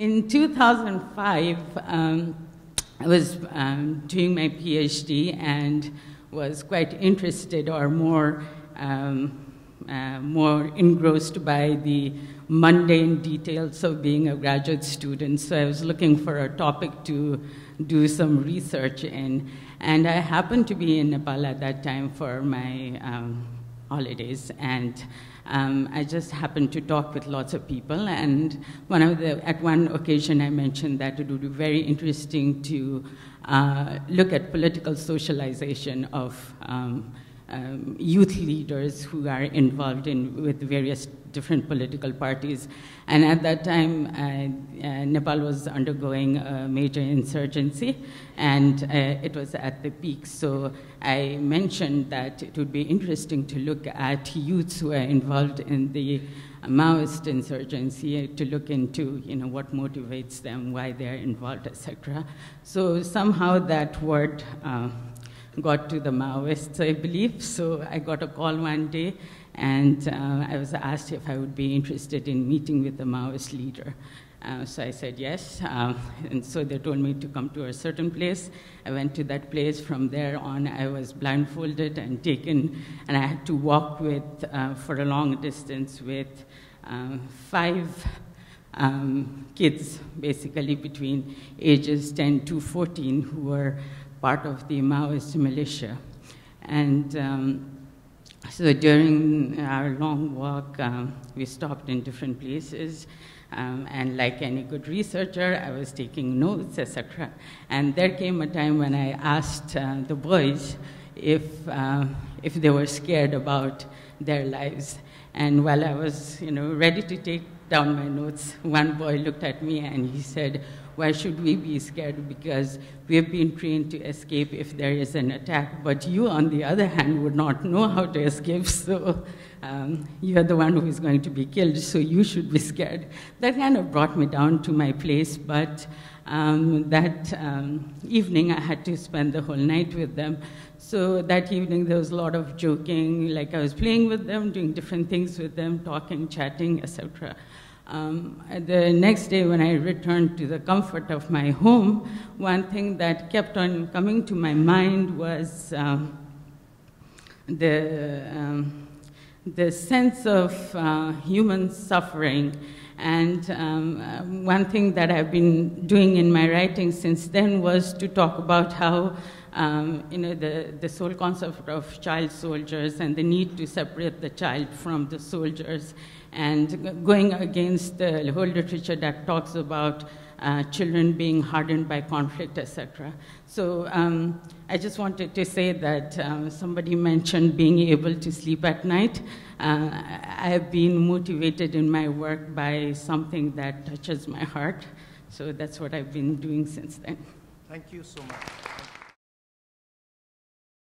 in 2005, I was doing my PhD and was quite interested or more engrossed by the mundane details of being a graduate student. So I was looking for a topic to do some research in. And I happened to be in Nepal at that time for my holidays. And I just happened to talk with lots of people. And at one occasion, I mentioned that it would be very interesting to look at political socialization of youth leaders who are involved with various different political parties. And at that time, Nepal was undergoing a major insurgency, and it was at the peak. So I mentioned that it would be interesting to look at youths who are involved in the Maoist insurgency, to look into what motivates them, why they're involved, etc. So somehow that word got to the Maoists, I believe. So I got a call one day, and I was asked if I would be interested in meeting with the Maoist leader. So I said yes, and so they told me to come to a certain place. I went to that place. From there on, I was blindfolded and taken, and I had to walk for a long distance with 5 kids, basically between ages 10 to 14, who were part of the Maoist militia. And so during our long walk, we stopped in different places. And like any good researcher, I was taking notes, etc. And there came a time when I asked the boys if they were scared about their lives. And while I was ready to take down my notes, one boy looked at me and he said, "Why should we be scared? Because we have been trained to escape if there is an attack. But you, on the other hand, would not know how to escape, so you are the one who is going to be killed, so you should be scared." That kind of brought me down to my place, but that evening I had to spend the whole night with them. So that evening there was a lot of joking, like I was playing with them, doing different things with them, talking, chatting, etc. The next day when I returned to the comfort of my home, one thing that kept on coming to my mind was the sense of human suffering. And one thing that I've been doing in my writing since then was to talk about how the sole concept of child soldiers and the need to separate the child from the soldiers, and going against the whole literature that talks about children being hardened by conflict, etc. So I just wanted to say that somebody mentioned being able to sleep at night. I have been motivated in my work by something that touches my heart. So that's what I've been doing since then. Thank you so much.